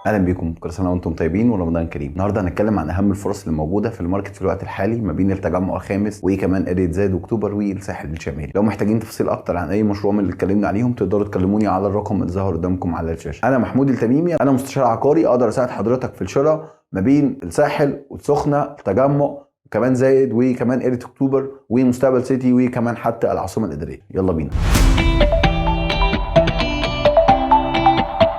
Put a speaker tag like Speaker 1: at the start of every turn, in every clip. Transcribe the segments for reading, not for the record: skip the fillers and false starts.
Speaker 1: اهلا بيكم، كل سنه وانتم طيبين ورمضان كريم. النهارده هنتكلم عن اهم الفرص اللي موجوده في الماركت في الوقت الحالي ما بين التجمع الخامس وكمان قرية زايد واكتوبر والساحل الشمالي. لو محتاجين تفاصيل اكتر عن اي مشروع من اللي اتكلمنا عليهم تقدروا تكلموني على الرقم اللي ظاهر قدامكم على الشاشه. انا محمود التميمي، انا مستشار عقاري، اقدر اساعد حضرتك في الشراء ما بين الساحل والسخنه، التجمع وكمان زايد وكمان قرية اكتوبر ومستقبل سيتي وكمان حتى العاصمه الاداريه. يلا بينا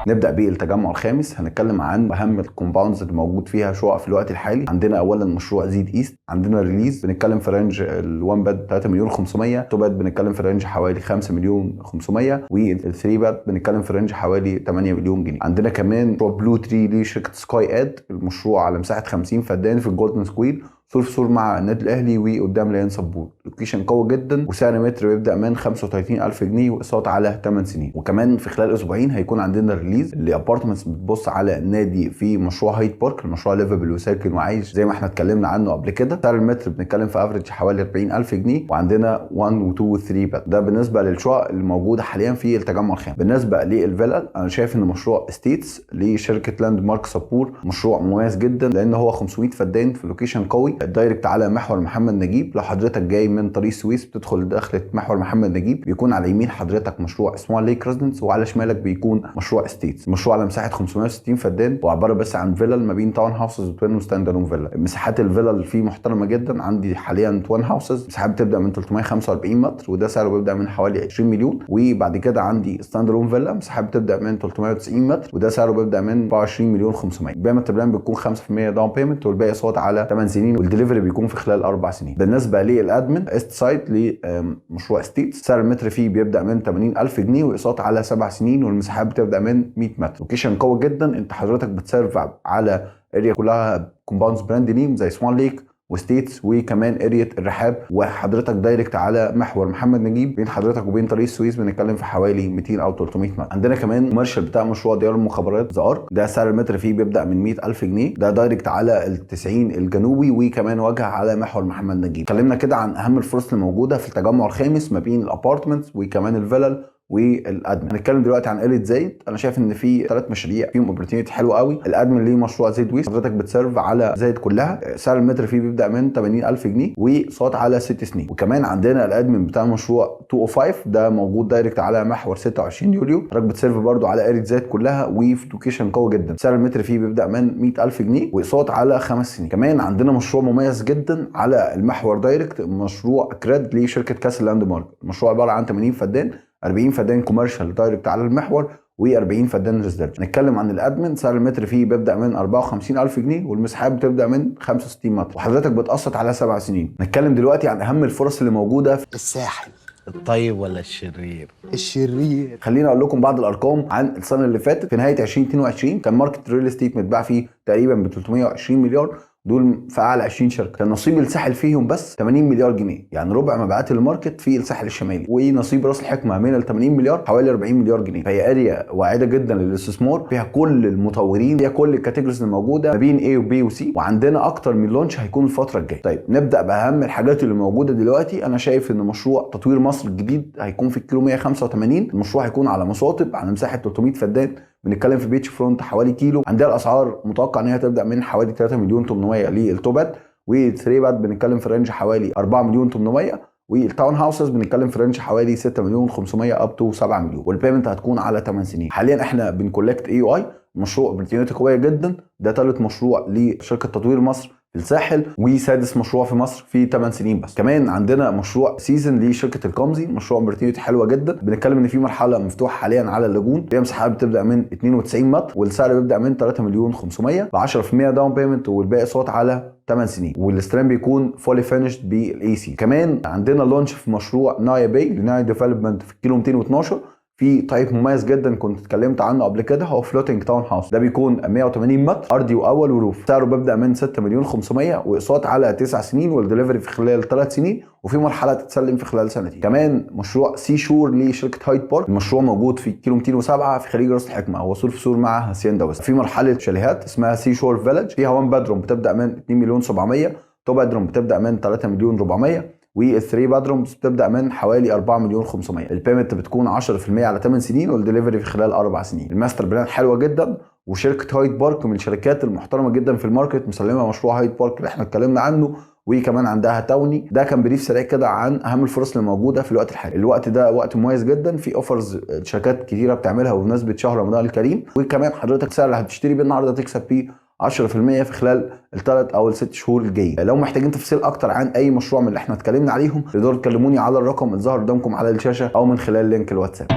Speaker 1: نبدا بالتجمع الخامس. هنتكلم عن اهم الكومباوندز اللي موجود فيها شقق في الوقت الحالي. عندنا اولا مشروع زيد ايست، عندنا ريليز بنتكلم في رينج ال1 باد 3 مليون 500، 2 باد بنتكلم في رينج حوالي 5 مليون 500، وال3 باد بنتكلم في رينج حوالي 8 مليون جنيه. عندنا كمان مشروع بلو تري لشركه سكاي اد، المشروع على مساحه 50 فدان في الجولدن سكوير، سور في سور مع النادي الاهلي وقدام ليان سبور. لوكيشن قوي جدا وسعر متر بيبدا من 35000 جنيه واقساط على 8 سنين. وكمان في خلال اسبوعين هيكون عندنا ريليز لابارتمنتس بتبص على النادي في مشروع هايد بارك، المشروع ليفبل وساكن وعايش زي ما احنا اتكلمنا عنه قبل كده. سعر المتر بنتكلم في افريج حوالي 40000 جنيه، وعندنا 1 و2 و3 باد. ده بالنسبه للشقق الموجوده حاليا في التجمع الخامس. بالنسبه للفيلل انا شايف ان مشروع ستيتس لشركه لاند مارك سبور مشروع مميز جدا، لان هو 500 فدان في لوكيشن قوي دايركت على محور محمد نجيب. لو حضرتك جاي من طريق السويس بتدخل دخلة محور محمد نجيب، بيكون على يمين حضرتك مشروع سمول ليك ريزيدنس، وعلى شمالك بيكون مشروع ستيتس. مشروع على مساحه 560 فدان وعباره بس عن فيلل ما بين تاون هاوسز وتوين وستاند الون فيلا. مساحات الفيلل فيه محترمه جدا. عندي حاليا توين هاوسز مساحات بتبدا من 345 متر وده سعره بيبدا من حوالي 20 مليون، وبعد كده عندي ستاند الون فيلا مساحات بتبدا من 390 متر وده سعره بيبدا من 24 مليون 500. بيمنت بلان بتكون 5% داون بيمنت والباقي صوت على 8 سنين، والدليفري بيكون في خلال 4 سنين. بالنسبه للادمن ايست سايد لمشروع ستيتس، سعر المتر فيه بيبدا من 80000 جنيه واقساط على 7 سنين، والمساحات بتبدا من 100 متر. لوكيشن قوي جدا، انت حضرتك بتسيرف على اريا كلها كومباوندز براند نيم زي سوان ليك وستيتس وكمان اريا الرحاب، وحضرتك دايركت على محور محمد نجيب. بين حضرتك وبين طريق السويس بنتكلم في حوالي 200 او 300 متر. عندنا كمان كوميرشال بتاع مشروع ديار المخابرات زار، ده سعر المتر فيه بيبدا من 100000 جنيه، ده دايركت على ال90 الجنوبي وكمان واجهه على محور محمد نجيب. اتكلمنا كده عن اهم الفرص اللي موجوده في التجمع الخامس ما بين الابارتمنتس وكمان الفيلل والادمن. هنتكلم دلوقتي عن قرية زايد. انا شايف ان في 3 مشاريع فيهم اوبورتيونيتي حلوه قوي. الادمن ليه مشروع زايد ويست، حضرتك بتسيرف على زايد كلها، سعر المتر فيه بيبدا من 80000 جنيه وصوت على 6 سنين. وكمان عندنا الادمن بتاع مشروع 205 ده موجود دايركت على محور 26 يوليو، حضرتك بتسيرف برده على قرية زايد كلها وفي لوكيشن قوي جدا. سعر المتر فيه بيبدا من 100000 جنيه وصوت على 5 سنين. كمان عندنا مشروع مميز جدا على المحور دايركت، مشروع كريد لشركه كاسل لاند مارك. المشروع عباره عن 80 فدان، 40 فدان كوميرشال دايركت على المحور و40 فدان ريزيدنشال. نتكلم عن الادمن، سعر المتر فيه بيبدا من 54000 جنيه والمساحات بتبدا من 65 متر وحضرتك بتقسط على 7 سنين. نتكلم دلوقتي عن اهم الفرص اللي موجوده في
Speaker 2: الساحل.
Speaker 3: الطيب ولا الشرير؟
Speaker 2: الشرير.
Speaker 1: خليني اقول لكم بعض الارقام عن السنه اللي فاتت. في نهايه 2022 كان ماركت ريل استيت متباع فيه تقريبا ب 320 مليار، دول في اعلى 20 شركه. كان نصيب الساحل فيهم بس 80 مليار جنيه، يعني ربع مبيعات الماركت في الساحل الشمالي. ونصيب راس الحكمه من ال 80 مليار حوالي 40 مليار جنيه. فهي اريا واعده جدا للاستثمار، فيها كل المطورين، فيها كل الكاتيجوريز الموجوده ما بين A وB وC، وعندنا اكتر من لونش هيكون الفتره الجايه. طيب نبدا باهم الحاجات اللي موجوده دلوقتي. انا شايف ان مشروع تطوير مصر الجديد هيكون في الكيلو 185. المشروع هيكون على مصاطب على مساحه 300 فدان، بنتكلم في بيتش فرونت حوالي كيلو. عندنا الاسعار متوقع ان هي تبدا من حوالي 3 مليون 800 للتوبات، و3 باد بنتكلم في رينج حوالي 4 مليون 800، والتاون هاوسز بنتكلم في رينج حوالي 6 مليون 500 اب تو 7 مليون، والبيمنت هتكون على 8 سنين. حاليا احنا بنكولكت اي مشروع اوبورتيونيتي قويه جدا. ده ثالث مشروع لشركه تطوير مصر في الساحل وسادس مشروع في مصر في 8 سنين بس. كمان عندنا مشروع سيزن لشركه الكومزي، مشروع اوبورتيونيتي حلوه جدا. بنتكلم ان في مرحله مفتوحه حاليا على اللاجون، فيها مساحات بتبدا من 92 متر والسعر بيبدا من 3 مليون 500 ب 10% داون بيمنت والباقي صوت على 8 سنين، والاستلام بيكون فولي فينيشد بالاي سي. كمان عندنا لونش في مشروع نايا باي لنايا ديفلوبمنت في الكيلو 212 في تايب مميز جدا كنت اتكلمت عنه قبل كده، هو فلوتنج تاون هاوس. ده بيكون 180 متر ارضي واول وروف، سعره بيبدا من 6 مليون 500 واقساط على 9 سنين والدليفري في خلال 3 سنين، وفي مرحله تتسلم في خلال سنتين. كمان مشروع سي شور لشركه هايد بارك، المشروع موجود في كيلو 207 في خليج راس الحكمه، هو سور في سور مع هاسيندا وست. في مرحله شاليهات اسمها سي شور فيلج، فيها 1 بادروم بتبدا من 2 مليون 700، 2 بادروم بتبدا من 3 مليون 400، وال3 بادرومز بتبدا من حوالي 4 مليون 500. البيمنت بتكون 10% على 8 سنين والدليفري في خلال 4 سنين. الماستر بلان حلوه جدا، وشركه هايد بارك من الشركات المحترمه جدا في الماركت، مسلمه مشروع هايد بارك اللي احنا اتكلمنا عنه، وكمان عندها تاوني. ده كان بريف سريع كده عن اهم الفرص اللي موجوده في الوقت الحالي. الوقت ده وقت مميز جدا، في اوفرز شركات كتيره بتعملها بمناسبه شهر رمضان الكريم، وكمان حضرتك السعر اللي هتشتري بيه النهارده تكسب بيه 10% في خلال الثلاث او الست شهور الجايه. لو محتاجين تفاصيل اكتر عن اي مشروع من اللي احنا اتكلمنا عليهم، تقدروا تكلموني على الرقم اللي ظهر قدامكم على الشاشه او من خلال لينك الواتساب.